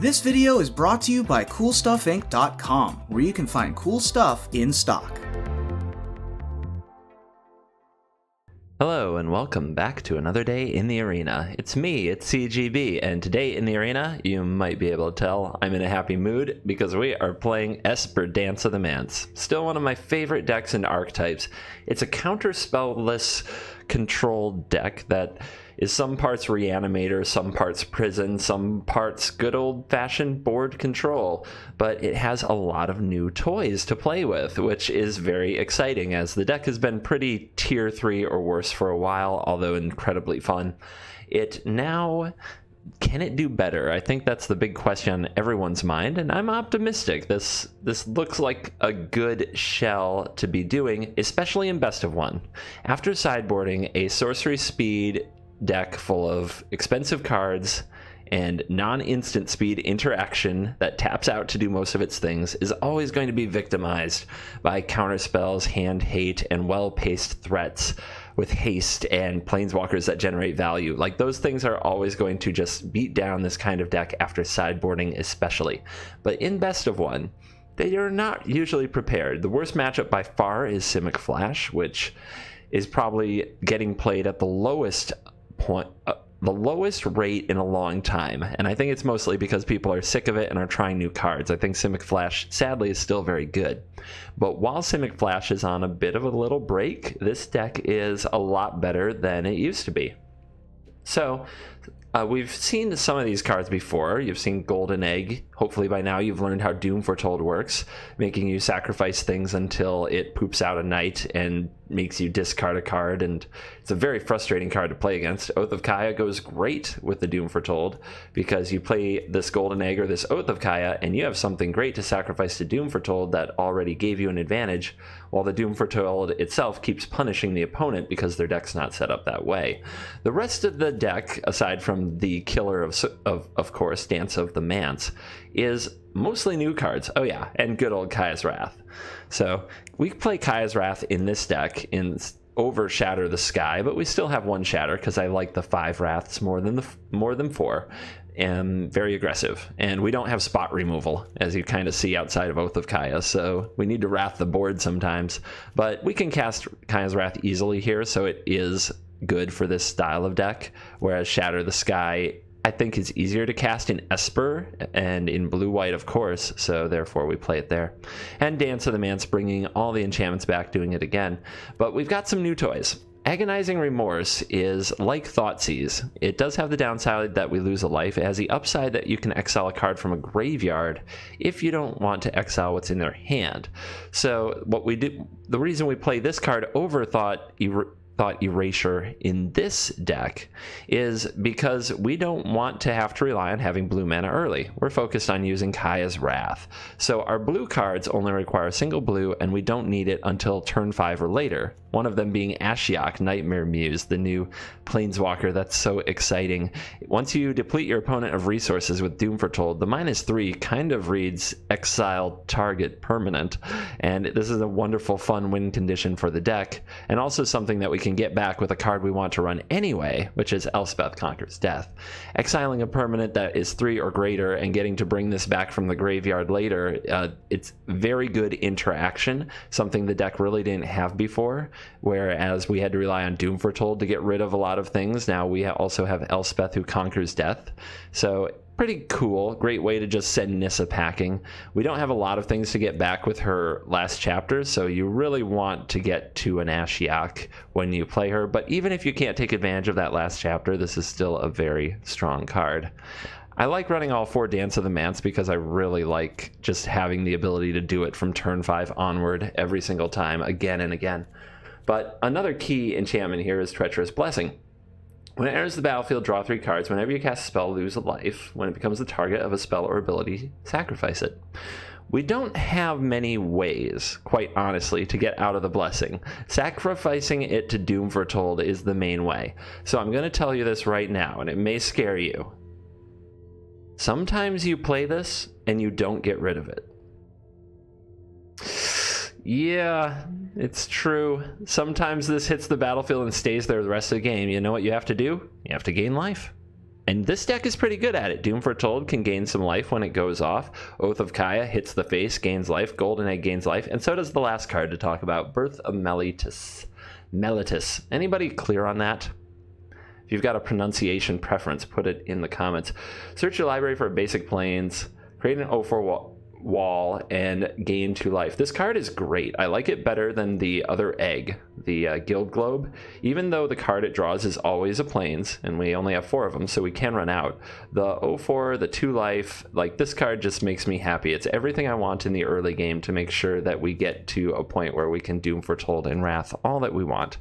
This video is brought to you by CoolstuffInc.com, where you can find cool stuff in stock. Hello and welcome back to another day in the arena. It's me, it's CGB, and today in the arena, you might be able to tell I'm in a happy mood because we are playing Esper Dance of the Manse. Still one of my favorite decks and archetypes. It's a counter-spell-less controlled deck that is some parts Reanimator, some parts Prison, some parts good old-fashioned board control, but it has a lot of new toys to play with, which is very exciting as the deck has been pretty tier 3 or worse for a while, although incredibly fun. Can it do better? I think that's the big question on everyone's mind, and I'm optimistic. This looks like a good shell to be doing, especially in best of one. After sideboarding a sorcery speed deck full of expensive cards and non-instant speed interaction that taps out to do most of its things is always going to be victimized by counterspells, hand hate, and well-paced threats with haste and planeswalkers that generate value. Like, those things are always going to just beat down this kind of deck after sideboarding especially. But in best of one, they are not usually prepared. The worst matchup by far is Simic Flash, which is probably getting played at the lowest rate in a long time, and I think it's mostly because people are sick of it and are trying new cards. I think Simic Flash, sadly, is still very good, but while Simic Flash is on a bit of a little break, this deck is a lot better than it used to be. So we've seen some of these cards before. You've seen Golden Egg. Hopefully by now you've learned how Doom Foretold works, making you sacrifice things until it poops out a night and makes you discard a card, and it's a very frustrating card to play against. Oath of Kaya goes great with the Doom Foretold because you play this Golden Egg or this Oath of Kaya and you have something great to sacrifice to Doom Foretold that already gave you an advantage, while the Doom Foretold itself keeps punishing the opponent because their deck's not set up that way. The rest of the deck, aside from the killer of course, Dance of the Manse, is mostly new cards. Oh yeah, and good old Kaya's Wrath. So we play Kaya's Wrath in this deck in over Shatter the Sky, but we still have one Shatter because I like the 5 Wraths more than 4, and very aggressive. And we don't have spot removal, as you kind of see outside of Oath of Kaya, so we need to Wrath the board sometimes. But we can cast Kaya's Wrath easily here, so it is good for this style of deck, whereas Shatter the Sky I think is easier to cast in Esper and in blue-white, of course, so therefore we play it there. And Dance of the Manse bringing all the enchantments back, doing it again. But we've got some new toys. Agonizing Remorse is like Thoughtseize. It does have the downside that we lose a life. It has the upside that you can exile a card from a graveyard if you don't want to exile what's in their hand. So what we do, the reason we play this card over Thought Erasure in this deck is because we don't want to have to rely on having blue mana early. We're focused on using Kaya's Wrath. So our blue cards only require a single blue, and we don't need it until turn 5 or later. One of them being ASHIOK, Nightmare Muse, the new planeswalker that's so exciting. Once you deplete your opponent of resources with Doom Foretold, the -3 kind of reads exile target permanent, and this is a wonderful fun win condition for the deck, and also something that we can get back with a card we want to run anyway, which is Elspeth Conquers Death. Exiling a permanent that is 3 or greater and getting to bring this back from the graveyard later, it's very good interaction, something the deck really didn't have before. Whereas we had to rely on Doom Foretold to get rid of a lot of things, now we also have Elspeth who conquers death. So pretty cool, great way to just send Nissa packing. We don't have a lot of things to get back with her last chapter, so you really want to get to an ASHIOK when you play her, but even if you can't take advantage of that last chapter, this is still a very strong card. I like running all 4 Dance of the Manse because I really like just having the ability to do it from turn 5 onward every single time, again and again. But another key enchantment here is Treacherous Blessing. When it enters the battlefield, draw 3 cards. Whenever you cast a spell, lose a life. When it becomes the target of a spell or ability, sacrifice it. We don't have many ways, quite honestly, to get out of the blessing. Sacrificing it to Doom Foretold is the main way. So I'm going to tell you this right now, and it may scare you. Sometimes you play this and you don't get rid of it. Yeah, it's true. Sometimes this hits the battlefield and stays there the rest of the game. You know what you have to do? You have to gain life. And this deck is pretty good at it. Doom Foretold can gain some life when it goes off. Oath of Kaya hits the face, gains life. Golden Egg gains life. And so does the last card to talk about, Birth of Melitus. Anybody clear on that? If you've got a pronunciation preference, put it in the comments. Search your library for basic planes. Create an 0/4 wall and gain 2 life. This card is great. I like it better than the other egg, the Guild Globe. Even though the card it draws is always a planes, and we only have 4 of them, so we can run out. The 0/4, the 2 life, like this card just makes me happy. It's everything I want in the early game to make sure that we get to a point where we can Doom Foretold and Wrath all that we want.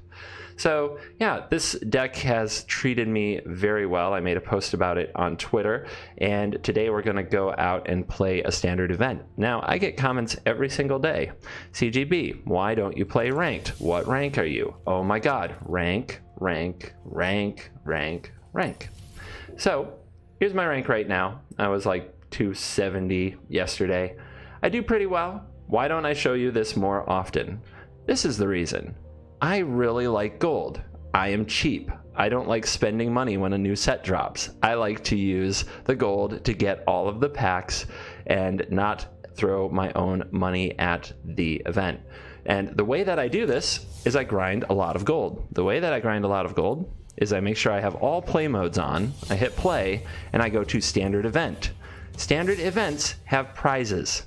So yeah, this deck has treated me very well. I made a post about it on Twitter, and today we're going to go out and play a standard event. Now, I get comments every single day. CGB, why don't you play ranked? What rank are you? Oh my god, rank. So here's my rank right now. I was like 270 yesterday. I do pretty well. Why don't I show you this more often? This is the reason. I really like gold. I am cheap. I don't like spending money when a new set drops. I like to use the gold to get all of the packs and not throw my own money at the event. And the way that I do this is I grind a lot of gold. The way that I grind a lot of gold is I make sure I have all play modes on, I hit play, and I go to standard event. Standard events have prizes.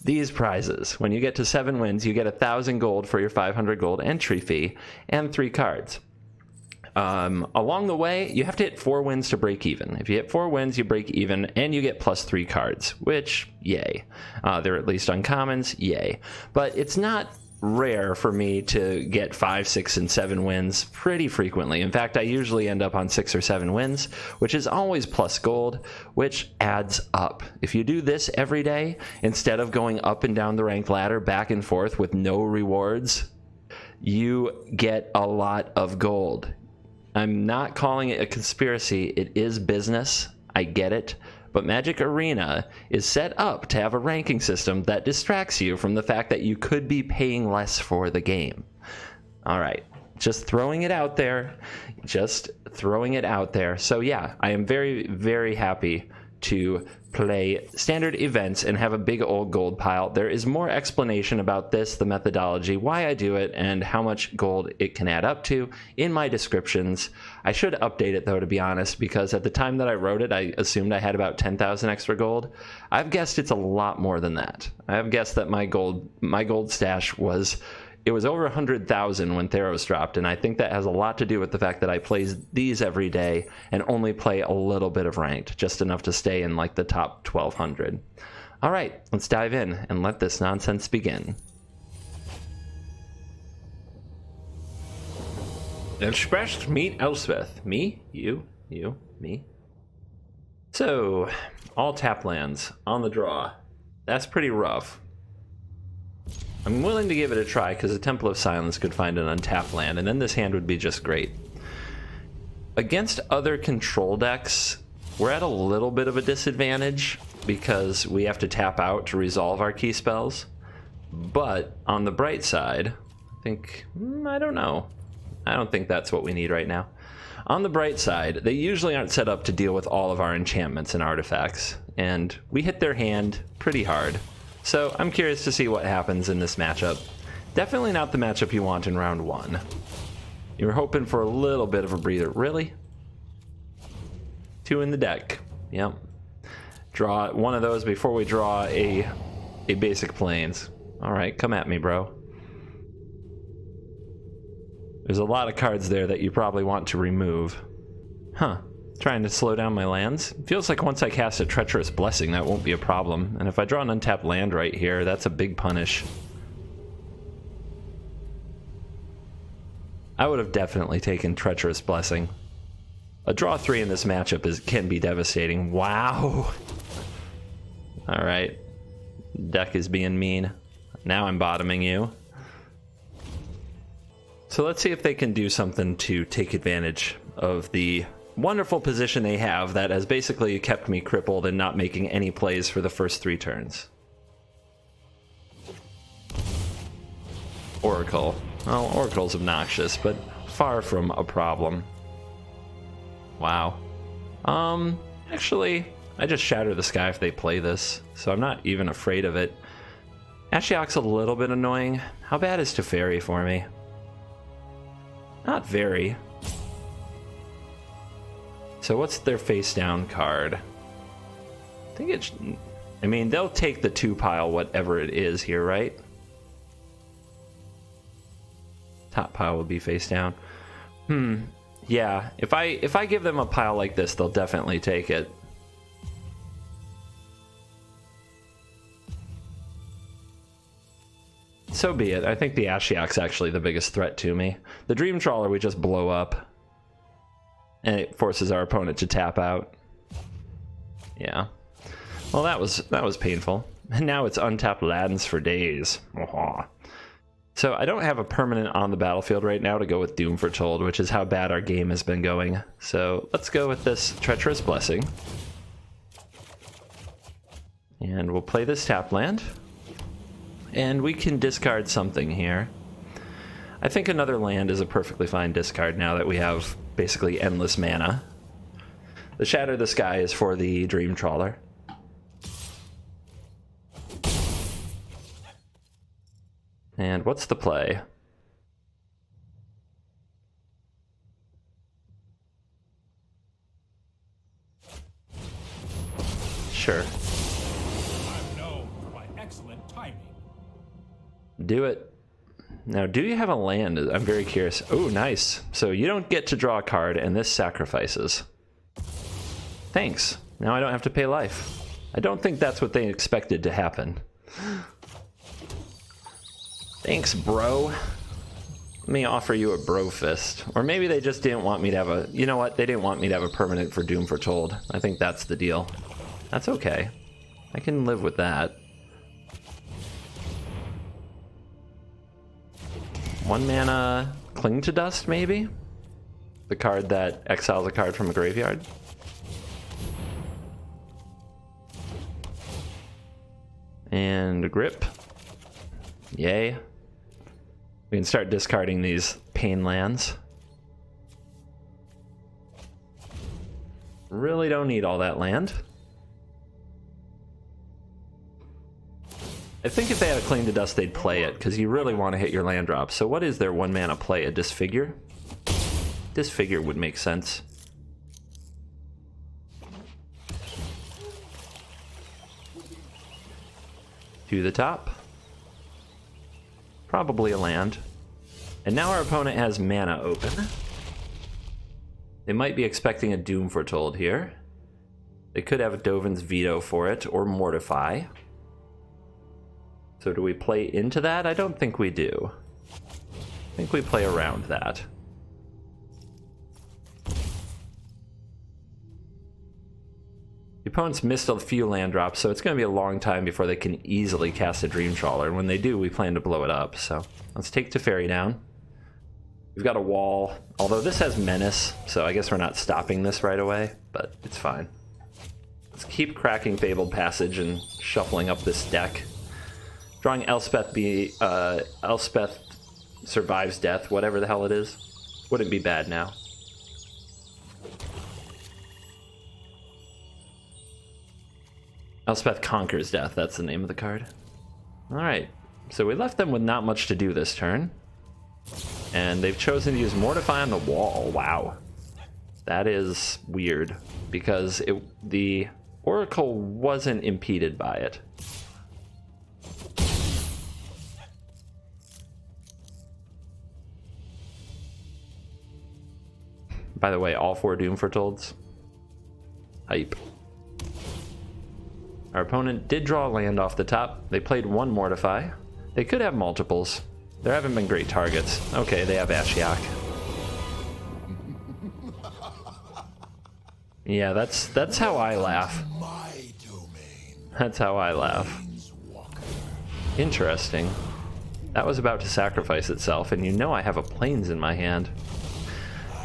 These prizes. When you get to 7 wins, you get 1,000 gold for your 500 gold entry fee and 3 cards. Along the way, you have to hit 4 wins to break even. If you hit 4 wins, you break even, and you get plus 3 cards, which, yay. They're at least uncommons, yay. But it's not rare for me to get 5, 6, and 7 wins pretty frequently. In fact, I usually end up on 6 or 7 wins, which is always plus gold, which adds up. If you do this every day, instead of going up and down the ranked ladder back and forth with no rewards, you get a lot of gold. I'm not calling it a conspiracy. It is business. I get it. But Magic Arena is set up to have a ranking system that distracts you from the fact that you could be paying less for the game. All right, just throwing it out there. So yeah, I am very, very happy to play standard events and have a big old gold pile. There is more explanation about this, the methodology, why I do it, and how much gold it can add up to in my descriptions. I should update it though, to be honest, because at the time that I wrote it, I assumed I had about 10,000 extra gold. I've guessed it's a lot more than that. I have guessed that my gold stash was over 100,000 when Theros dropped, and I think that has a lot to do with the fact that I play these every day and only play a little bit of ranked, just enough to stay in like the top 1,200. All right, let's dive in and let this nonsense begin. Expressed meet Elspeth. Me, you, me. So, all tap lands on the draw. That's pretty rough. I'm willing to give it a try because the Temple of Silence could find an untapped land, and then this hand would be just great. Against other control decks, we're at a little bit of a disadvantage because we have to tap out to resolve our key spells. But on the bright side, I don't know. I don't think that's what we need right now. On the bright side, they usually aren't set up to deal with all of our enchantments and artifacts, and we hit their hand pretty hard. So I'm curious to see what happens in this matchup. Definitely not the matchup you want in round 1. You were hoping for a little bit of a breather. Really? 2 in the deck. Yep. Draw one of those before we draw a basic plains. Alright, come at me, bro. There's a lot of cards there that you probably want to remove. Huh. Trying to slow down my lands. Feels like once I cast a Treacherous Blessing, that won't be a problem. And if I draw an untapped land right here, that's a big punish. I would have definitely taken Treacherous Blessing. A draw 3 in this matchup can be devastating. Wow. Alright. Deck is being mean. Now I'm bottoming you. So let's see if they can do something to take advantage of the wonderful position they have that has basically kept me crippled and not making any plays for the first 3 turns. Oracle. Well, Oracle's obnoxious, but far from a problem. Wow. Actually, I just shatter the sky if they play this, so I'm not even afraid of it. ASHIOK's a little bit annoying. How bad is Teferi for me? Not very. So what's their face down card? I think it's... I mean, they'll take the 2 pile, whatever it is here, right? Top pile will be face down. Yeah, if I give them a pile like this, they'll definitely take it. So be it. I think the ASHIOK's actually the biggest threat to me. The Dream Trawler we just blow up. And it forces our opponent to tap out. Yeah. Well, that was painful. And now it's untapped Laddens for days. So I don't have a permanent on the battlefield right now to go with Doom Foretold, which is how bad our game has been going. So let's go with this Treacherous Blessing. And we'll play this tap land. And we can discard something here. I think another land is a perfectly fine discard now that we have basically endless mana. The Shatter the Sky is for the Dream Trawler. And what's the play? Sure. I'm known for my excellent timing. Do it. Now, do you have a land? I'm very curious. Oh, nice. So you don't get to draw a card, and this sacrifices. Thanks. Now I don't have to pay life. I don't think that's what they expected to happen. Thanks, bro. Let me offer you a bro fist. Or maybe they just didn't want me to have a... You know what? They didn't want me to have a permanent for Doom Foretold. I think that's the deal. That's okay. I can live with that. 1 mana Cling to Dust, maybe? The card that exiles a card from a graveyard. And a Grip. Yay. We can start discarding these pain lands. Really don't need all that land. I think if they had a Cling to Dust, they'd play it, because you really want to hit your land drop. So what is their 1 mana play? A Disfigure? Disfigure would make sense. To the top. Probably a land. And now our opponent has mana open. They might be expecting a Doom Foretold here. They could have a Dovin's Veto for it, or Mortify. So do we play into that? I don't think we do. I think we play around that. The opponent's missed a few land drops, so it's going to be a long time before they can easily cast a Dream Trawler. And when they do, we plan to blow it up. So let's take Teferi down. We've got a wall, although this has Menace, so I guess we're not stopping this right away, but it's fine. Let's keep cracking Fabled Passage and shuffling up this deck. Drawing Elspeth Survives Death, whatever the hell it is. Wouldn't be bad now. Elspeth Conquers Death, that's the name of the card. Alright, so we left them with not much to do this turn. And they've chosen to use Mortify on the wall. Wow. That is weird, because the Oracle wasn't impeded by it. By the way, all 4 Doom Foretolds. Hype. Our opponent did draw a land off the top. They played 1 Mortify. They could have multiples. There haven't been great targets. Okay, they have ASHIOK. Yeah, that's how I laugh. That's how I laugh. Interesting. That was about to sacrifice itself, and you know I have a Plains in my hand.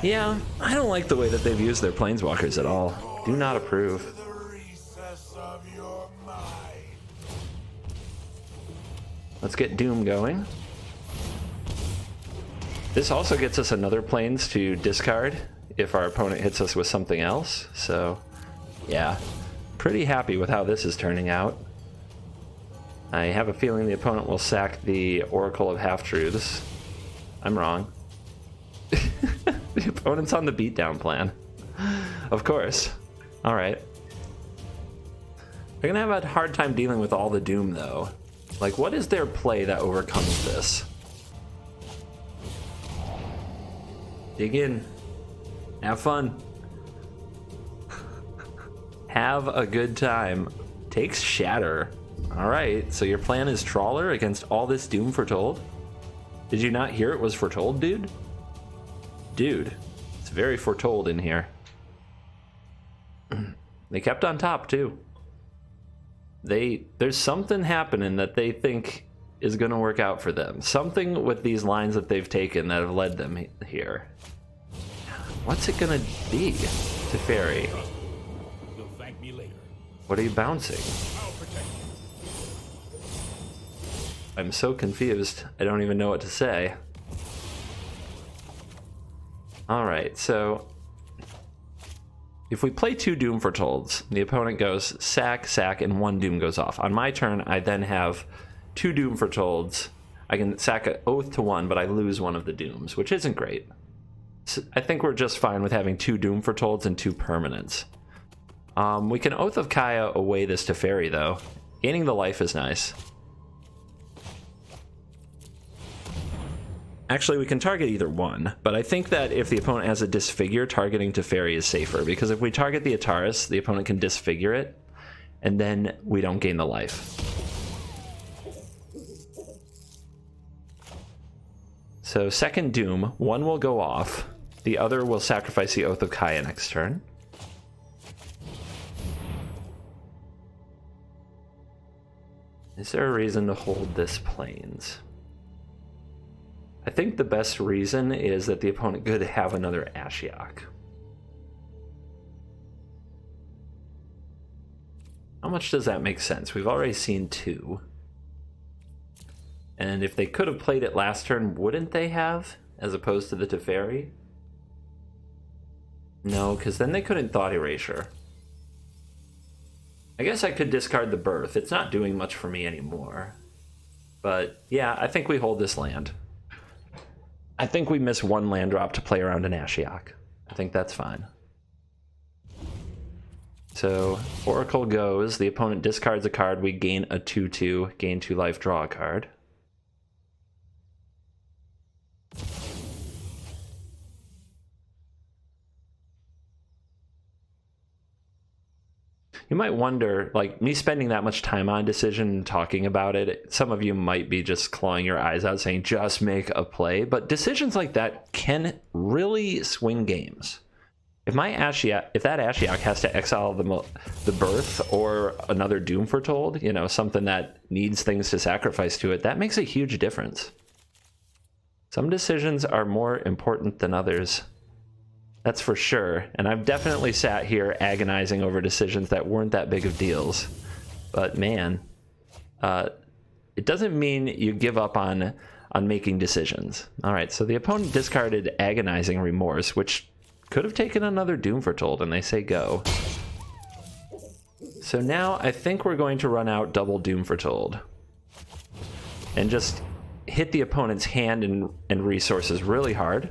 Yeah, I don't like the way that they've used their Planeswalkers at all. Do not approve. Let's get Doom going. This also gets us another Plains to discard if our opponent hits us with something else. So, yeah, pretty happy with how this is turning out. I have a feeling the opponent will sack the Oracle of Half-Truths. I'm wrong. The opponent's on the beatdown plan. Of course. Alright. They're gonna have a hard time dealing with all the Doom, though. Like, what is their play that overcomes this? Dig in. Have fun. Have a good time. Takes Shatter. Alright, so your plan is Trawler against all this Doom foretold? Did you not hear it was foretold, dude? Dude, it's very foretold in here. They kept on top, too. There's something happening that they think is going to work out for them. Something with these lines that they've taken that have led them here. What's it going to be to Fairy? You'll thank me later. What are you bouncing? I'll protect you. I'm so confused. I don't even know what to say. Alright, so if we play 2 Doom Fortolds, the opponent goes sack, sack, and 1 Doom goes off. On my turn, I then have 2 Doom Fortolds. I can sack an Oath to 1, but I lose one of the Dooms, which isn't great. So I think we're just fine with having 2 Doom Fortolds and 2 permanents. We can Oath of Kaya away this to Fairy, though. Gaining the life is nice. Actually, we can target either one, but I think that if the opponent has a Disfigure, targeting to Fairy is safer, because if we target the Ataris, the opponent can Disfigure it, and then we don't gain the life. So second Doom, one will go off, the other will sacrifice the Oath of Kaya next turn. Is there a reason to hold this Plains? I think the best reason is that the opponent could have another ASHIOK. How much does that make sense? We've already seen 2. And if they could have played it last turn, wouldn't they have? As opposed to the Teferi? No, because then they couldn't Thought Erasure. I guess I could discard the Birth. It's not doing much for me anymore. But yeah, I think we hold this land. I think we miss 1 land drop to play around an ASHIOK. I think that's fine. So, Oracle goes, the opponent discards a card, we gain a 2/2, gain 2 life, draw a card. You might wonder, like, me spending that much time on decision and talking about it, some of you might be just clawing your eyes out saying, just make a play. But decisions like that can really swing games. If that ASHIOK has to exile the Birth or another Doom Foretold, you know, something that needs things to sacrifice to it, that makes a huge difference. Some decisions are more important than others. That's for sure, and I've definitely sat here agonizing over decisions that weren't that big of deals. But man, it doesn't mean you give up on making decisions. All right, so the opponent discarded Agonizing Remorse, which could have taken another Doom Foretold, and they say go. So now I think we're going to run out double Doom Foretold and just hit the opponent's hand and resources really hard.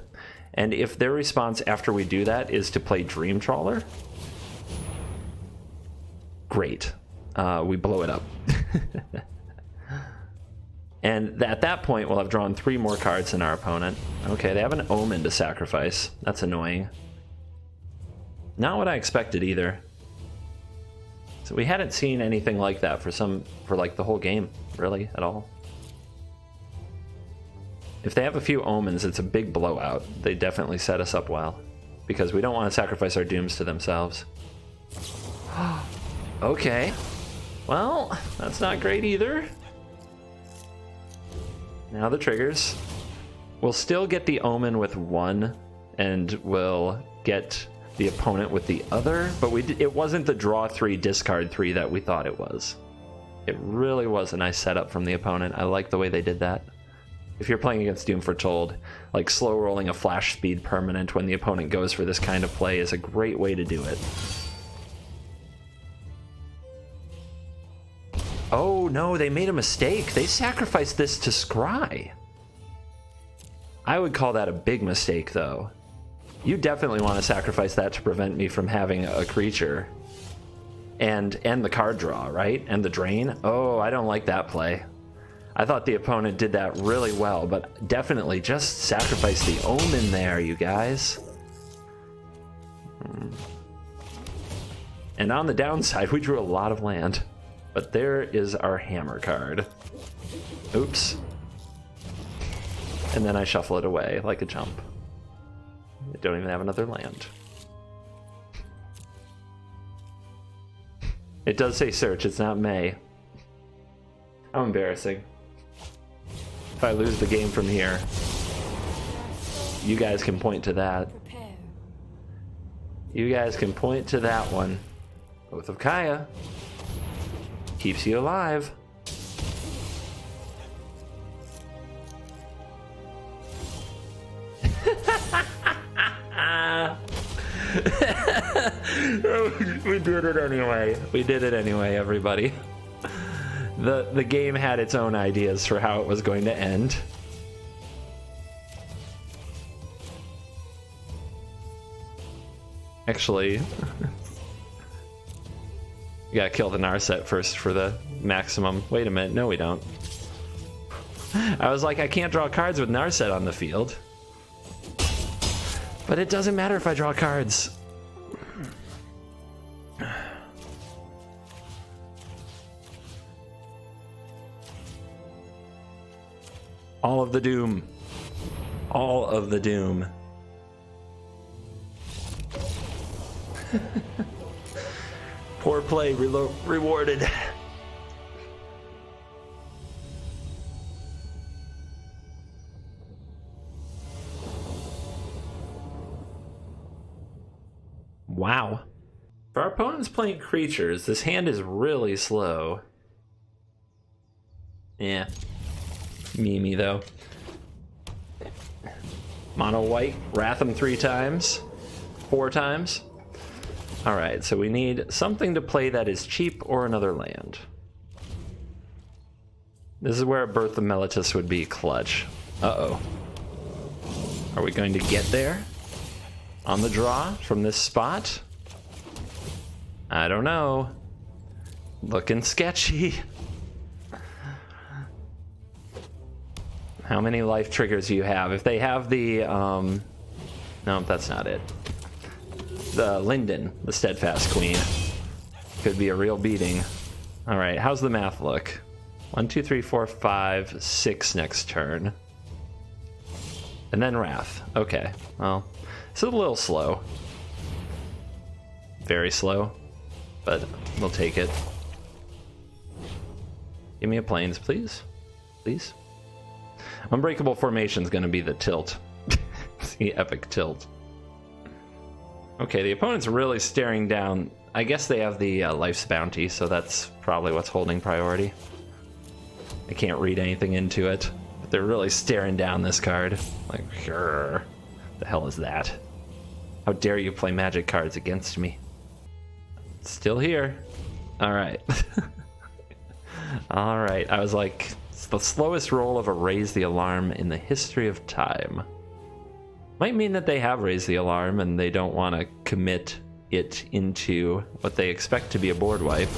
And if their response after we do that is to play Dream Trawler, great. We blow it up. And at that point, we'll have drawn 3 more cards than our opponent. Okay, they have an Omen to sacrifice. That's annoying. Not what I expected either. So we hadn't seen anything like that for like the whole game, really, at all. If they have a few Omens, it's a big blowout. They definitely set us up well, because we don't want to sacrifice our Dooms to themselves. Okay. Well, that's not great either. Now the triggers. We'll still get the Omen with 1, and we'll get the opponent with the other, but it wasn't the draw 3, discard 3 that we thought it was. It really was a nice setup from the opponent. I like the way they did that. If you're playing against Doom Foretold, like slow rolling a flash speed permanent when the opponent goes for this kind of play is a great way to do it. Oh no, they made a mistake. They sacrificed this to Scry. I would call that a big mistake, though. You definitely want to sacrifice that to prevent me from having a creature. And the card draw, right? And the drain. Oh, I don't like that play. I thought the opponent did that really well, but definitely just sacrifice the Omen there, you guys. And on the downside, we drew a lot of land. But there is our hammer card. Oops. And then I shuffle it away like a chump. I don't even have another land. It does say search, it's not May. How embarrassing. If I lose the game from here, you guys can point to that. You guys can point to that one. Oath of Kaya keeps you alive. We did it anyway. We did it anyway, everybody. The game had its own ideas for how it was going to end. Actually, you gotta kill the Narset first for the maximum. Wait a minute, no we don't. I was like, I can't draw cards with Narset on the field. But it doesn't matter if I draw cards. All of the doom. All of the doom. Poor play rewarded. Wow. For our opponents playing creatures, this hand is really slow. Yeah. Mimi though. Mono white, wrath him 3 times. 4 times. Alright, so we need something to play that is cheap or another land. This is where a Birth of Meletus would be clutch. Uh-oh. Are we going to get there? On the draw from this spot? I don't know. Looking sketchy. How many life triggers do you have? If they have the, no, that's not it. The Linden, the Steadfast Queen. Could be a real beating. All right, how's the math look? 1, 2, 3, 4, 5, 6 next turn. And then Wrath. Okay, well, it's a little slow. Very slow, but we'll take it. Give me a plains, please. Please. Unbreakable Formation's gonna be the tilt. It's the epic tilt. Okay, the opponent's really staring down. I guess they have the Life's Bounty, so that's probably what's holding priority. I can't read anything into it, but they're really staring down this card. Like, grrr. The hell is that? How dare you play Magic cards against me? Still here. Alright. Alright, I was like, it's the slowest roll of a Raise the Alarm in the history of time. Might mean that they have raised the alarm and they don't want to commit it into what they expect to be a board wipe.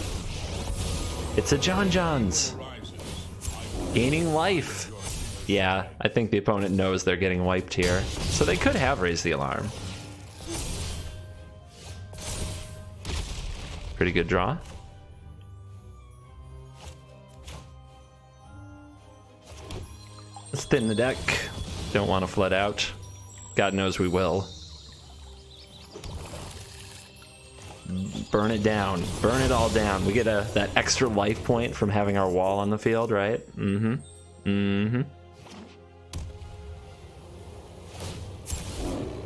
It's a John Johns. Gaining life. Yeah, I think the opponent knows they're getting wiped here. So they could have raised the alarm. Pretty good draw. Let's thin the deck. Don't want to flood out. God knows we will. Burn it down. Burn it all down. We get that extra life point from having our wall on the field, right? Mm-hmm. Mm-hmm.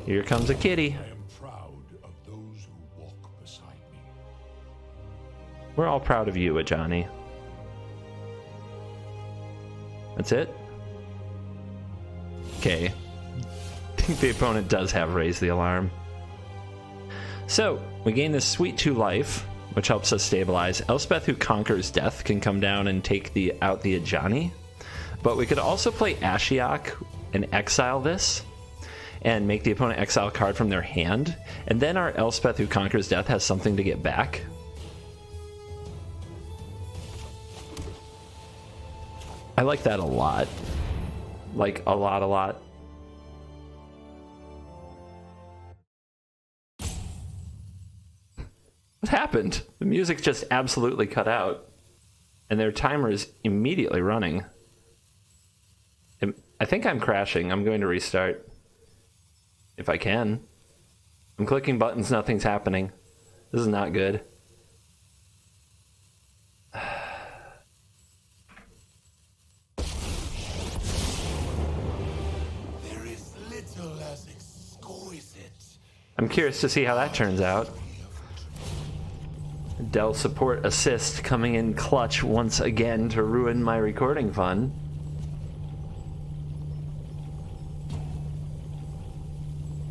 Here comes a kitty. I am proud of those who walk beside me. We're all proud of you, Ajani. That's it? Okay. I think the opponent does have Raise the Alarm. So, we gain this sweet 2 life, which helps us stabilize. Elspeth, who conquers death, can come down and take out the Ajani. But we could also play ASHIOK and exile this, and make the opponent exile a card from their hand. And then our Elspeth, who conquers death, has something to get back. I like that a lot. Like, a lot. What happened? The music just absolutely cut out. And their timer is immediately running. I think I'm crashing. I'm going to restart. If I can. I'm clicking buttons, nothing's happening. This is not good. There is little as exquisite. I'm curious to see how that turns out. Dell support assist coming in clutch once again to ruin my recording fun.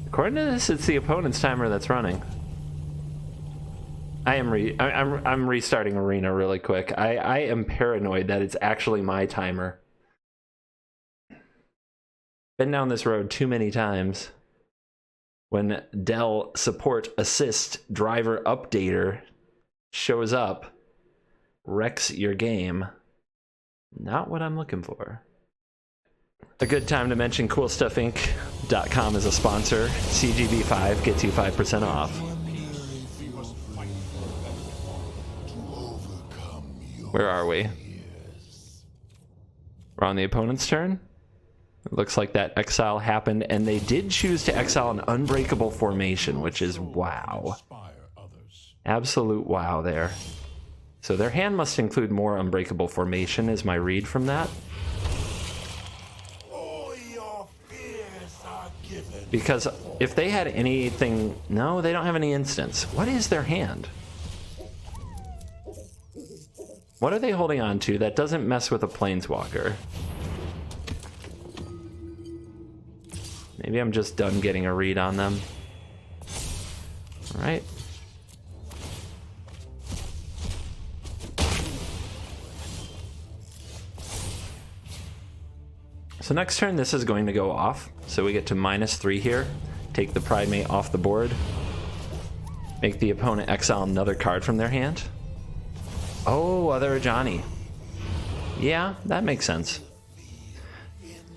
According to this, it's the opponent's timer that's running. I'm restarting Arena really quick. I am paranoid that it's actually my timer. Been down this road too many times. When Dell support assist driver updater shows up, wrecks your game. Not what I'm looking for. A good time to mention CoolstuffInc.com as a sponsor. CGB5 gets you 5% off. Where are we? We're on the opponent's turn. It looks like that exile happened, and they did choose to exile an unbreakable formation, which is wow. Absolute wow there. So their hand must include more unbreakable formation, is my read from that. Because if they had anything... No, they don't have any instants. What is their hand? What are they holding on to that doesn't mess with a planeswalker? Maybe I'm just done getting a read on them. All right. So next turn, this is going to go off. So we get to -3 here. Take the Pridemate off the board. Make the opponent exile another card from their hand. Oh, other Ajani. Yeah, that makes sense.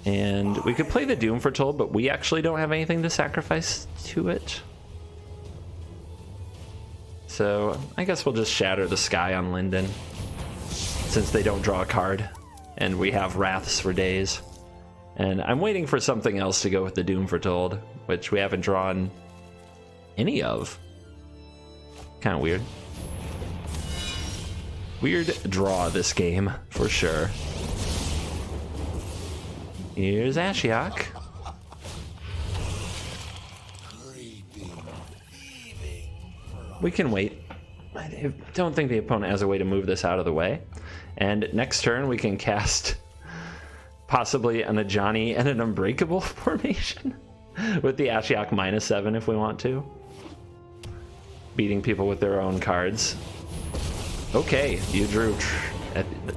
And we could play the Doom Foretold, but we actually don't have anything to sacrifice to it. So I guess we'll just Shatter the Sky on Linden, since they don't draw a card, and we have Wraths for days. And I'm waiting for something else to go with the Doom Foretold, which we haven't drawn any of. Kind of weird. Weird draw this game, for sure. Here's ASHIOK. We can wait. I don't think the opponent has a way to move this out of the way. And next turn we can cast possibly an Ajani and an Unbreakable formation with the ASHIOK -7 if we want to. Beating people with their own cards. Okay, you drew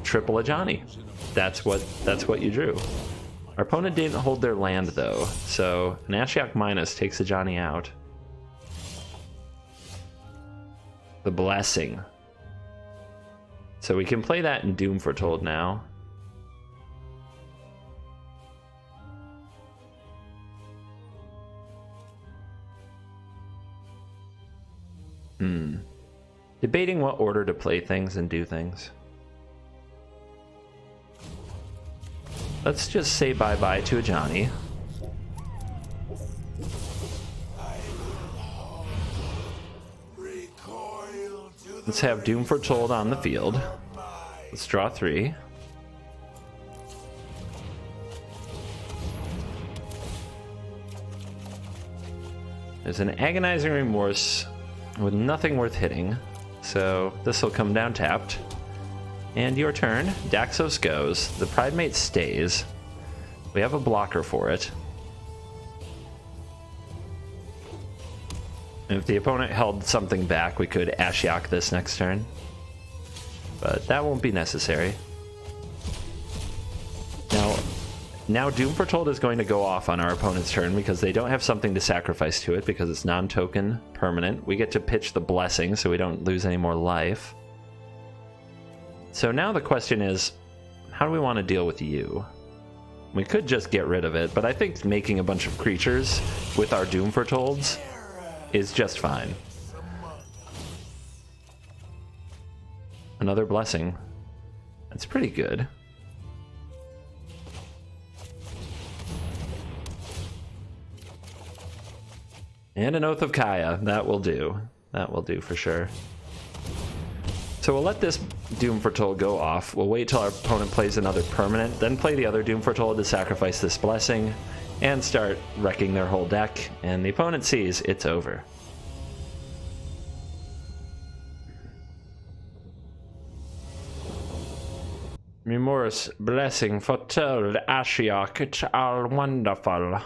triple Ajani. That's what you drew. Our opponent didn't hold their land though, so an ASHIOK minus takes Ajani out. The Blessing. So we can play that in Doom Foretold now. Debating what order to play things and do things. Let's just say bye-bye to Ajani. Let's have Doom Foretold on the field. Let's draw 3. There's an Agonizing Remorse with nothing worth hitting, so this will come down tapped. And your turn. Daxos goes. The Pridemate stays. We have a blocker for it. If the opponent held something back, we could ASHIOK this next turn. But that won't be necessary. Now Doom Foretold is going to go off on our opponent's turn because they don't have something to sacrifice to it because it's non-token permanent. We get to pitch the Blessing so we don't lose any more life. So now the question is, how do we want to deal with you? We could just get rid of it, but I think making a bunch of creatures with our Doom Foretolds is just fine. Another Blessing. That's pretty good. And an Oath of Kaya. That will do. That will do for sure. So we'll let this Doom Foretold go off. We'll wait till our opponent plays another permanent, then play the other Doom Foretold to sacrifice this Blessing, and start wrecking their whole deck, and the opponent sees it's over. Remorse, Blessing, Foretold, Ashiok, it's all wonderful.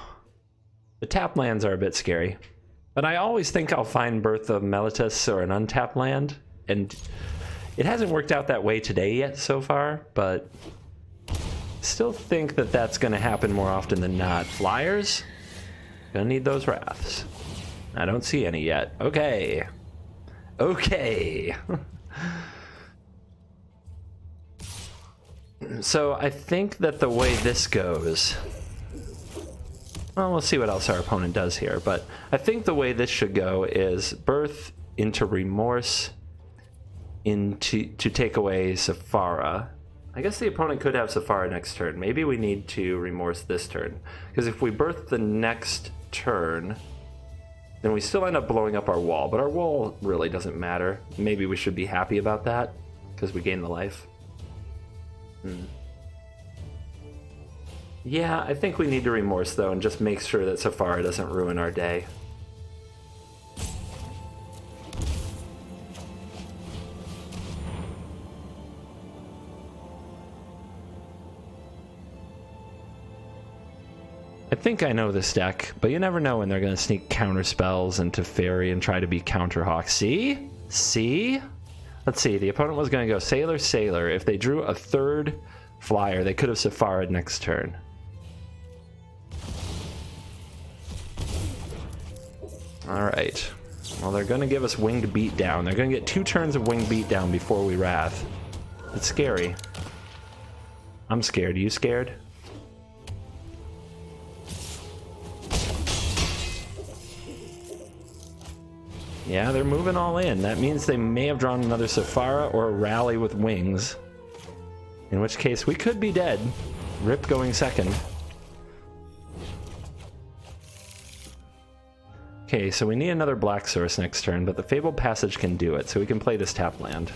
The tap lands are a bit scary, but I always think I'll find Birth of Meletus or an untapped land, and it hasn't worked out that way today yet so far, but still think that that's going to happen more often than not. Flyers, gonna need those Wraths. I don't see any yet. Okay. Okay. So I think that the way this goes... Well, we'll see what else our opponent does here, but I think the way this should go is Birth into Remorse to take away Sephara. I guess the opponent could have Sephara next turn. Maybe we need to Remorse this turn, because if we Birth the next turn, then we still end up blowing up our wall, but our wall really doesn't matter. Maybe we should be happy about that, because we gain the life. Yeah, I think we need to Remorse, though, and just make sure that Sephara doesn't ruin our day. I think I know this deck, but you never know when they're going to sneak counter spells into Fairy and try to be Counter Hawk. See? See? Let's see, the opponent was going to go Sailor, Sailor. If they drew a third flyer, they could have Sephara next turn. Alright. Well, they're going to give us Winged Beatdown. They're going to get 2 turns of Winged Beatdown before we Wrath. It's scary. I'm scared. Are you scared? Yeah, they're moving all in. That means they may have drawn another Sephara or a Rally with Wings. In which case, we could be dead. Rip going second. Okay, so we need another Black Source next turn, but the Fabled Passage can do it, so we can play this tap land.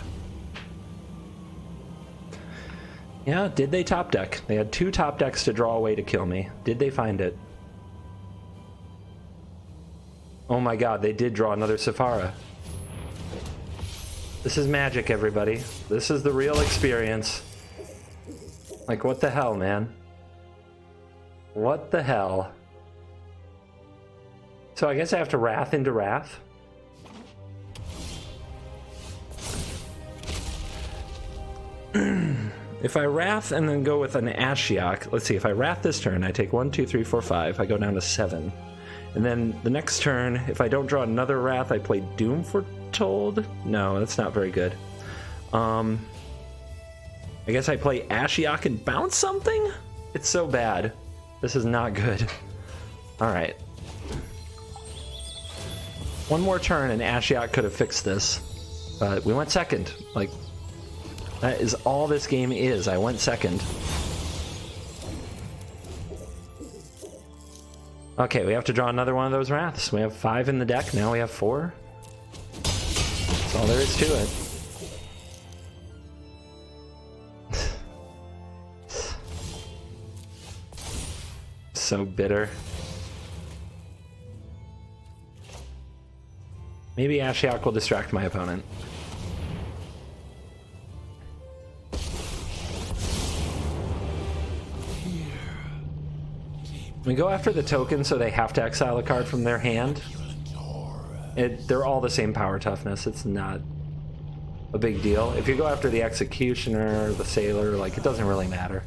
Yeah, did they top deck? They had 2 top decks to draw away to kill me. Did they find it? Oh my god, they did draw another Sephara. This is magic, everybody. This is the real experience. Like, what the hell, man? What the hell? So I guess I have to Wrath into Wrath? If I Wrath and then go with an Ashiok, let's see, if I Wrath this turn, I take 1, 2, 3, 4, 5, I go down to 7. And then the next turn, if I don't draw another Wrath, I play Doom Foretold? No, that's not very good. I guess I play Ashiok and bounce something? It's so bad. This is not good. Alright. One more turn and Ashiok could have fixed this. But we went second. Like, that is all this game is. I went second. Okay, we have to draw another one of those Wraths. We have 5 in the deck, now we have 4. That's all there is to it. So bitter. Maybe Ashiok will distract my opponent. We go after the token, so they have to exile a card from their hand. They're all the same power toughness. It's not a big deal. If you go after the Executioner, the Sailor, like, it doesn't really matter.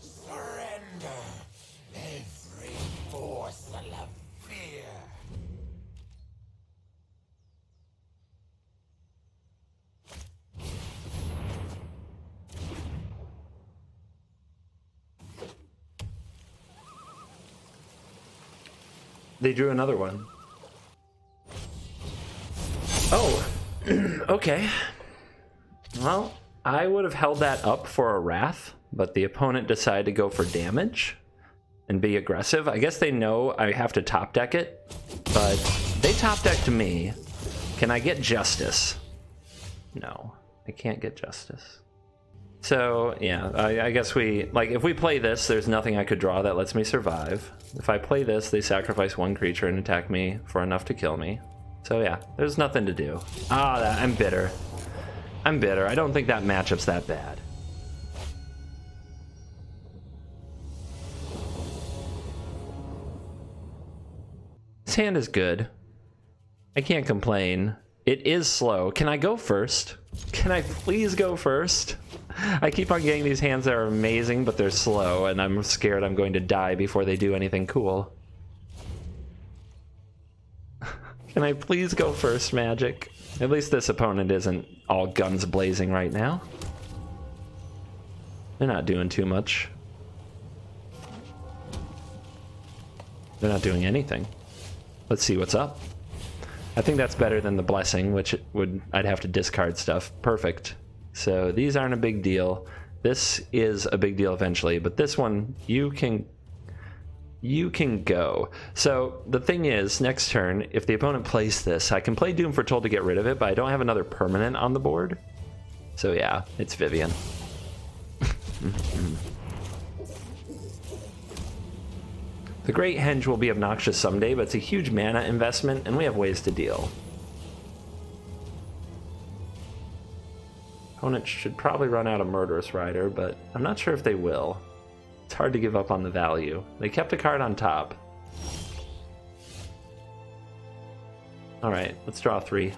Surrender every force of fear. They drew another one. Oh, okay. Well, I would have held that up for a Wrath, but the opponent decided to go for damage and be aggressive. I guess they know I have to top deck it, but they top decked me. Can I get Justice? No, I can't get Justice. So, yeah, I guess if we play this, there's nothing I could draw that lets me survive. If I play this, they sacrifice one creature and attack me for enough to kill me. So yeah, there's nothing to do. I'm bitter. I'm bitter. I don't think that matchup's that bad. This hand is good. I can't complain. It is slow. Can I go first? Can I please go first? I keep on getting these hands that are amazing, but they're slow, and I'm scared I'm going to die before they do anything cool. Can I please go first, Magic? At least this opponent isn't all guns blazing right now. They're not doing too much. They're not doing anything. Let's see what's up. I think that's better than the Blessing, which I'd have to discard stuff. Perfect. So these aren't a big deal. This is a big deal eventually, but this one, you can go. So the thing is, next turn, if the opponent plays this, I can play Doom Foretold to get rid of it, but I don't have another permanent on the board. So yeah, it's Vivian. The Great Henge will be obnoxious someday, but it's a huge mana investment, and we have ways to deal. Opponent should probably run out of Murderous Rider, but I'm not sure if they will. It's hard to give up on the value. They kept a card on top. Alright, let's draw 3.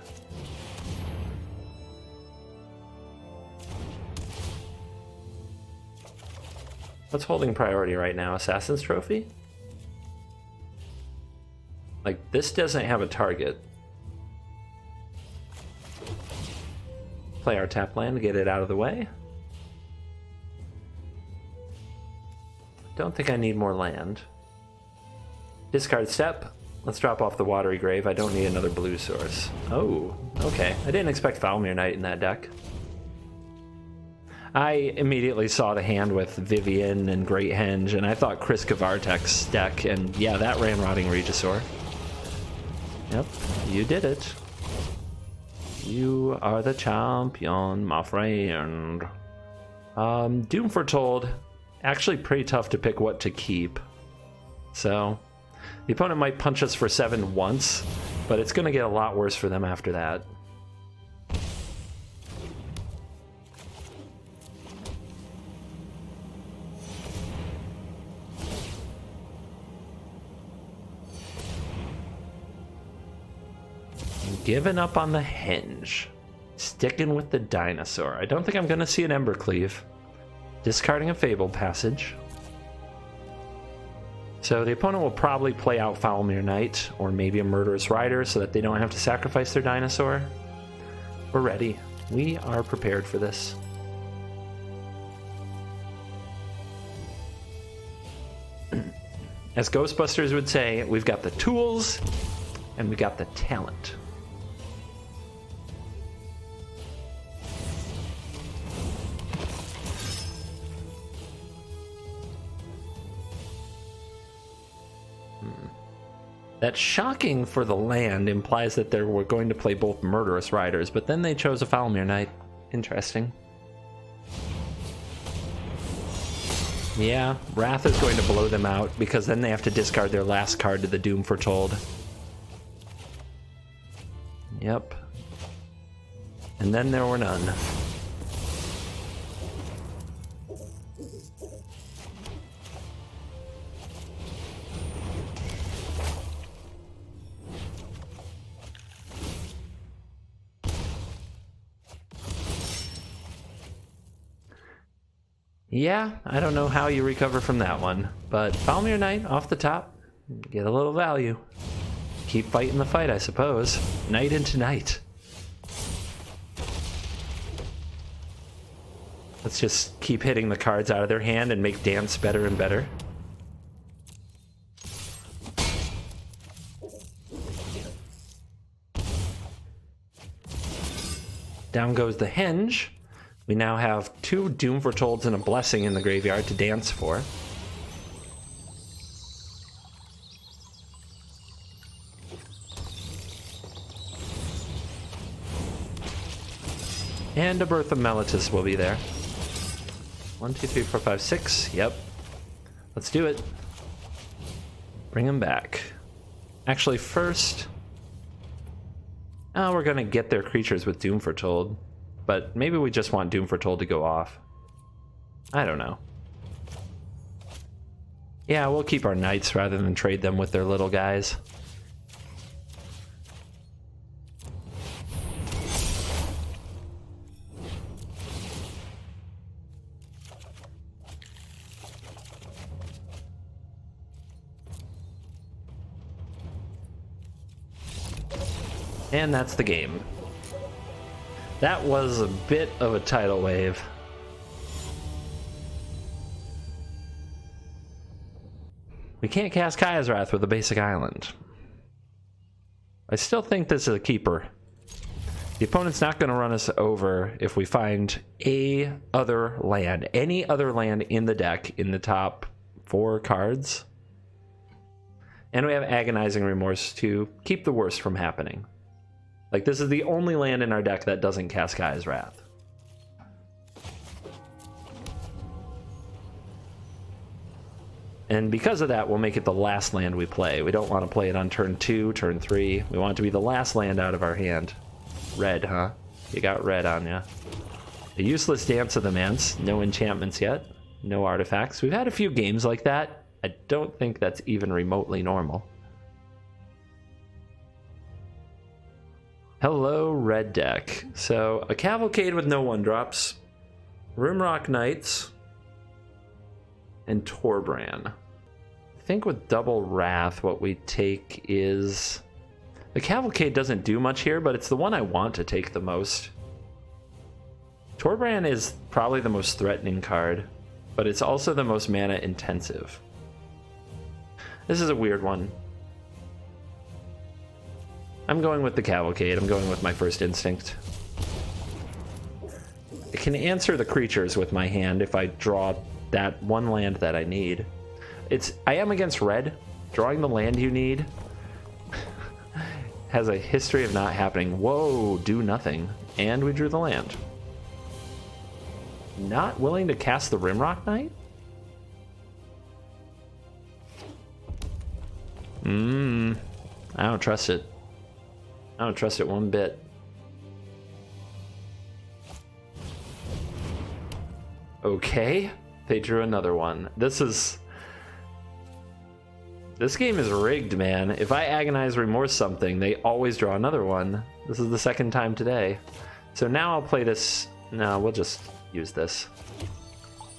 What's holding priority right now? Assassin's Trophy? Like, this doesn't have a target. Play our tap land to get it out of the way. Don't think I need more land. Discard step. Let's drop off the Watery Grave. I don't need another blue source. Oh, okay. I didn't expect Foulmere Knight in that deck. I immediately saw the hand with Vivian and Great Henge, and I thought Chris Kavartek's deck, and yeah, that ran Rotting Regisaur. Yep, you did it. You are the champion, my friend. Doom Foretold, actually pretty tough to pick what to keep. So, the opponent might punch us for 7 once, but it's going to get a lot worse for them after that. Giving up on the Henge. Sticking with the Dinosaur. I don't think I'm going to see an Embercleave. Discarding a Fabled Passage. So the opponent will probably play out Foulmere Knight, or maybe a Murderous Rider, so that they don't have to sacrifice their Dinosaur. We're ready. We are prepared for this. As Ghostbusters would say, we've got the tools, and we got the talent. That's shocking for the land, implies that they were going to play both Murderous Riders, but then they chose a Foulmere Knight. Interesting. Yeah, Wrath is going to blow them out, because then they have to discard their last card to the Doom Foretold. Yep. And then there were none. Yeah, I don't know how you recover from that one, but follow your knight off the top, get a little value. Keep fighting the fight, I suppose. Knight into knight. Let's just keep hitting the cards out of their hand and make dance better and better. Down goes the henge. We now have 2 Doom Fortolds and a Blessing in the graveyard to dance for. And a Birth of Meletis will be there. 1, 2, 3, 4, 5, 6. Yep. Let's do it. Bring him back. Actually, first... we're going to get their creatures with Doom Foretold. But maybe we just want Doom Foretold to go off. I don't know. Yeah, we'll keep our knights rather than trade them with their little guys. And that's the game. That was a bit of a tidal wave. We can't cast Kaya's Wrath with a basic island. I still think this is a keeper. The opponent's not going to run us over if we find any other land in the deck in the top 4 cards. And we have Agonizing Remorse to keep the worst from happening. Like, this is the only land in our deck that doesn't cast Kaya's Wrath. And because of that, we'll make it the last land we play. We don't want to play it on turn 2, turn 3. We want it to be the last land out of our hand. Red, huh? You got red on ya. A useless Dance of the Manse. No enchantments yet. No artifacts. We've had a few games like that. I don't think that's even remotely normal. Hello, red deck. So, a Cavalcade with no 1-drops, Rimrock Knights, and Torbran. I think with double Wrath, what we take is... The Cavalcade doesn't do much here, but it's the one I want to take the most. Torbran is probably the most threatening card, but it's also the most mana intensive. This is a weird one. I'm going with the Cavalcade. I'm going with my first instinct. I can answer the creatures with my hand if I draw that one land that I need. I am against red. Drawing the land you need has a history of not happening. Whoa, do nothing. And we drew the land. Not willing to cast the Rimrock Knight? I don't trust it. I don't trust it one bit. Okay, they drew another one. This game is rigged, man. If I Agonize Remorse something, they always draw another one. This is the second time today. So now I'll play this. No, we'll just use this.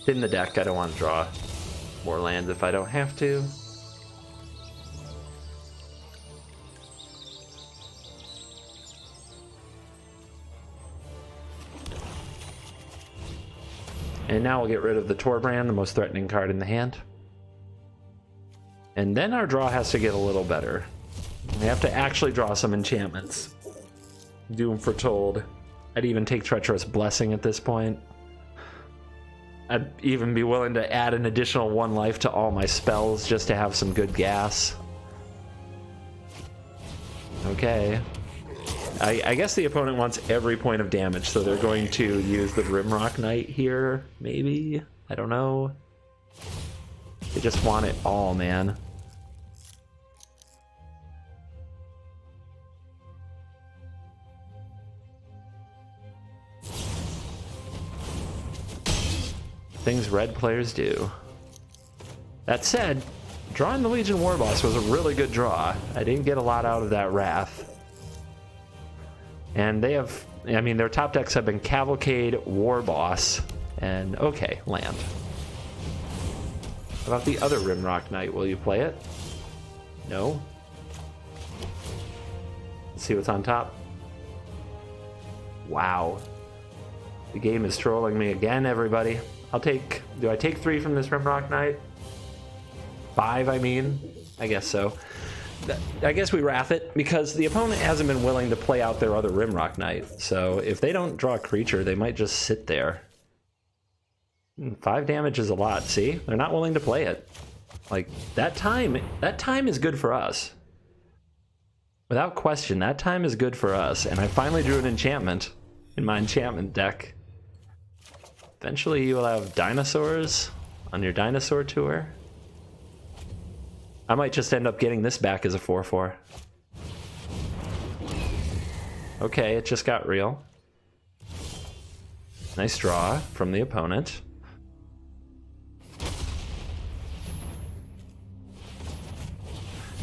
In the deck, I don't want to draw more lands if I don't have to. And now we'll get rid of the Torbran, the most threatening card in the hand. And then our draw has to get a little better. We have to actually draw some enchantments. Doom Foretold. I'd even take Treacherous Blessing at this point. I'd even be willing to add an additional 1 life to all my spells just to have some good gas. Okay. I guess the opponent wants every point of damage, so they're going to use the Rimrock Knight here, maybe? I don't know. They just want it all, man. Things red players do. That said, drawing the Legion Warboss was a really good draw. I didn't get a lot out of that Wrath. And they have, I mean, their top decks have been Cavalcade, Warboss, And okay, land. How about the other Rimrock Knight? Will you play it? No? Let's see what's on top. Wow. The game is trolling me again, everybody. Do I take 3 from this Rimrock Knight? 5, I mean? I guess so. I guess we wrath it, because the opponent hasn't been willing to play out their other Rimrock Knight. So if they don't draw a creature, they might just sit there. 5 damage is a lot, see? They're not willing to play it. Like, that time is good for us. Without question, that time is good for us. And I finally drew an enchantment in my enchantment deck. Eventually you will have dinosaurs on your dinosaur tour. I might just end up getting this back as a 4/4. Okay, it just got real. Nice draw from the opponent.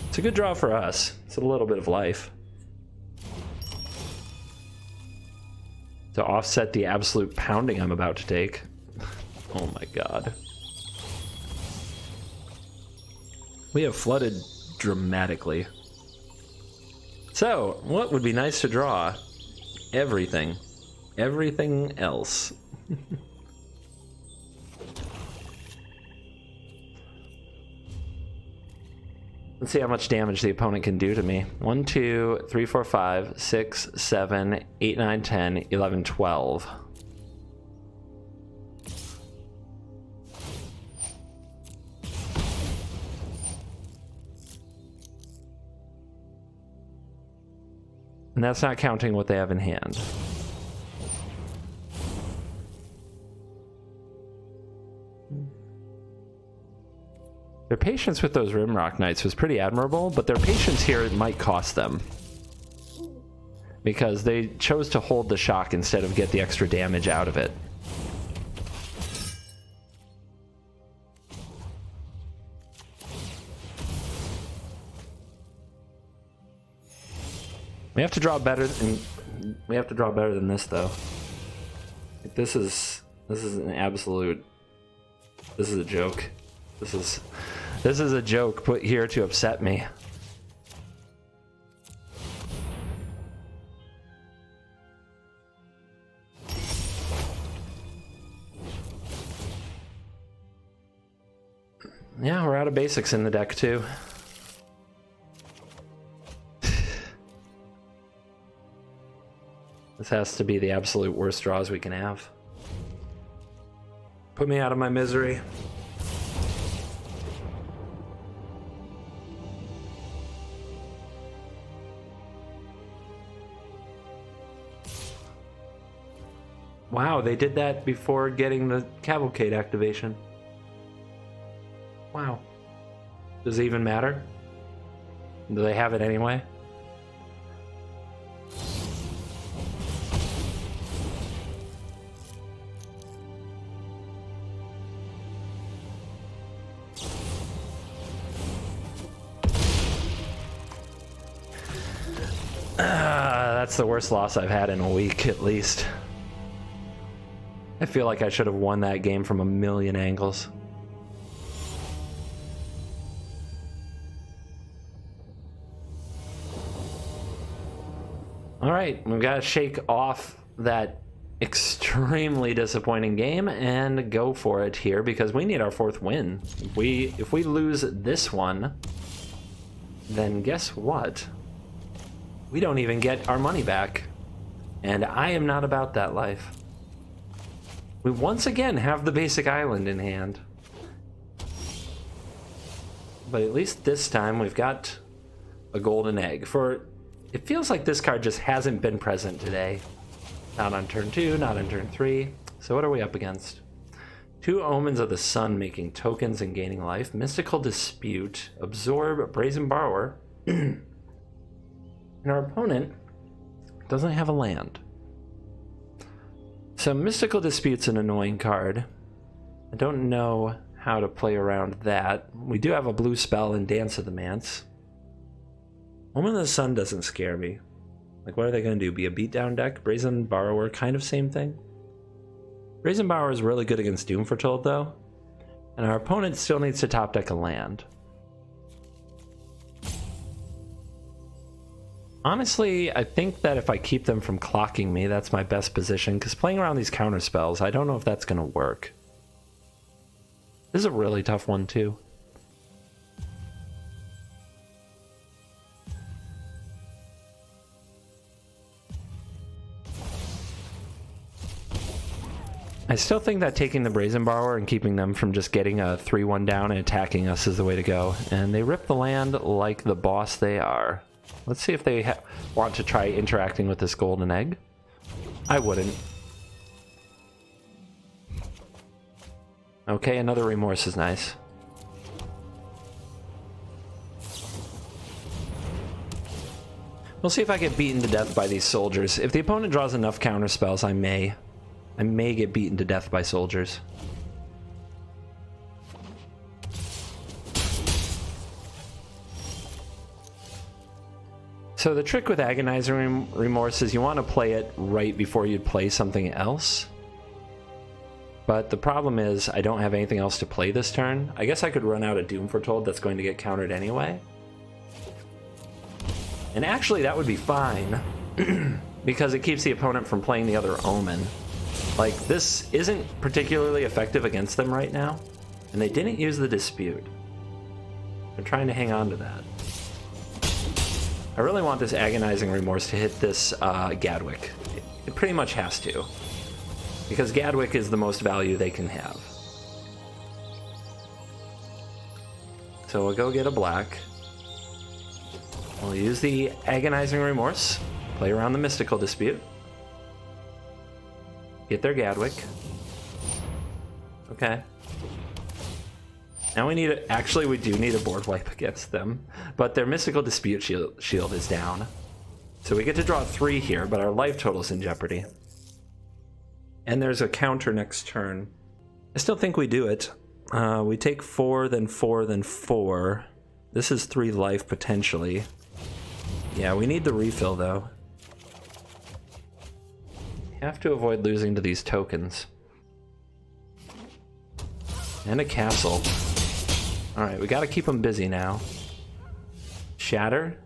It's a good draw for us. It's a little bit of life. To offset the absolute pounding I'm about to take. Oh my god. We have flooded dramatically. So, what would be nice to draw? Everything. Everything else. Let's see how much damage the opponent can do to me. 1, 2, 3, 4, 5, 6, 7, 8, 9, 10, 11, 12. And that's not counting what they have in hand. Their patience with those Rimrock Knights was pretty admirable, but their patience here might cost them. Because they chose to hold the shock instead of get the extra damage out of it. We have to draw better than this, though. This is an absolute. This is a joke. This is a joke put here to upset me. Yeah, we're out of basics in the deck too. This has to be the absolute worst draws we can have. Put me out of my misery. Wow, they did that before getting the Cavalcade activation. Wow. Does it even matter? Do they have it anyway? That's the worst loss I've had in a week, at least. I feel like I should have won that game from a million angles. All right, we've got to shake off that extremely disappointing game and go for it here because we need our 4th win. If we lose this one, then guess what? We don't even get our money back. And I am not about that life. We once again have the basic island in hand. But at least this time we've got a golden egg. It feels like this card just hasn't been present today. Not on turn 2, not on turn 3. So what are we up against? 2 Omens of the Sun making tokens and gaining life. Mystical Dispute. Absorb Brazen Borrower. And our opponent doesn't have a land. So Mystical Dispute's an annoying card. I don't know how to play around that. We do have a blue spell in Dance of the Manse. Omen of the Sun doesn't scare me. Like, what are they going to do? Be a beatdown deck? Brazen Borrower, kind of same thing? Brazenbauer is really good against Doom Foretold, though. And our opponent still needs to top deck a land. Honestly, I think that if I keep them from clocking me, that's my best position, because playing around these counter spells, I don't know if that's going to work. This is a really tough one, too. I still think that taking the Brazenbauer and keeping them from just getting a 3-1 down and attacking us is the way to go. And they rip the land like the boss they are. Let's see if they want to try interacting with this golden egg. I wouldn't. Okay, another Remorse is nice. We'll see if I get beaten to death by these soldiers. If the opponent draws enough counter spells, I may get beaten to death by soldiers. So the trick with Agonizing Remorse is you want to play it right before you'd play something else. But the problem is I don't have anything else to play this turn. I guess I could run out a Doom Foretold that's going to get countered anyway. And actually that would be fine because it keeps the opponent from playing the other Omen. Like, this isn't particularly effective against them right now, and they didn't use the Dispute. They're trying to hang on to that. I really want this Agonizing Remorse to hit this Gadwick. It pretty much has to, because Gadwick is the most value they can have. So we'll go get a black. We'll use the Agonizing Remorse, play around the Mystical Dispute. Get their Gadwick. Okay. Now we need actually we do need a board wipe against them, but their Mystical Dispute shield is down. So we get to draw 3 here, but our life total's in jeopardy. And there's a counter next turn. I still think we do it. We take 4, then 4, then 4. This is 3 life potentially. Yeah, we need the refill though. Have to avoid losing to these tokens. And a castle. Alright, we gotta keep them busy now. Shatter.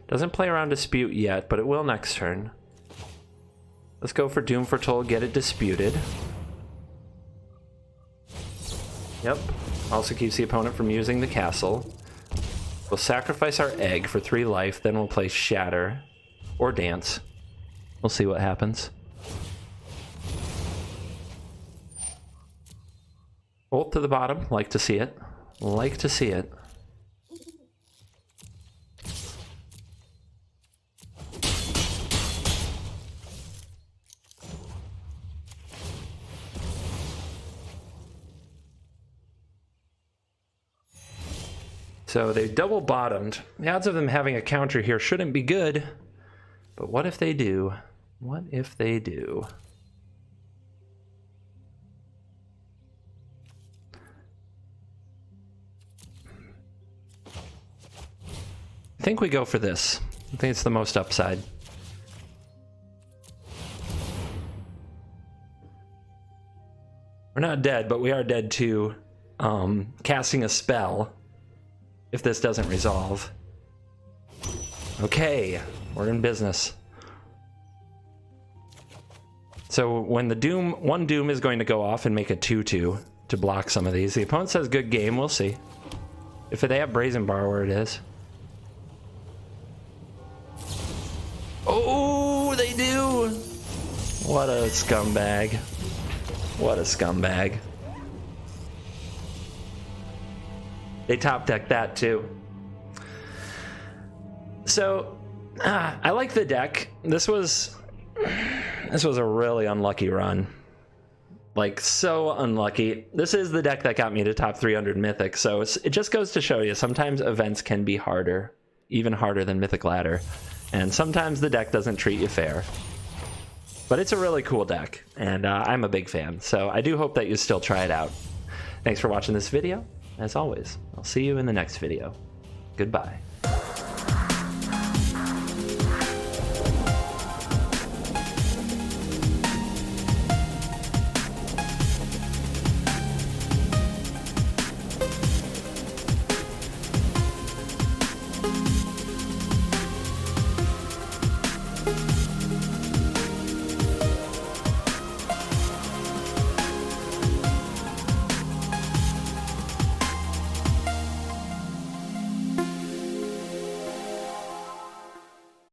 Doesn't play around Dispute yet, but it will next turn. Let's go for Doom Foretold, get it disputed. Yep. Also keeps the opponent from using the castle. We'll sacrifice our egg for 3 life, then we'll play Shatter. Or Dance. We'll see what happens. Bolt to the bottom, like to see it. Like to see it. So they double bottomed. The odds of them having a counter here shouldn't be good. But what if they do? What if they do? I think we go for this. I think it's the most upside. We're not dead, but we are dead to casting a spell if this doesn't resolve. Okay, we're in business. So when the Doom, one Doom is going to go off and make a 2/2 to block some of these. The opponent says good game, we'll see. If they have Brazenbauer where it is. Oh, they do! What a scumbag. What a scumbag. They top deck that too. So, I like the deck. This was a really unlucky run. Like, so unlucky. This is the deck that got me to top 300 Mythic, so it just goes to show you, sometimes events can be harder, even harder than Mythic Ladder. And sometimes the deck doesn't treat you fair. But it's a really cool deck, and I'm a big fan, so I do hope that you still try it out. Thanks for watching this video. As always, I'll see you in the next video. Goodbye.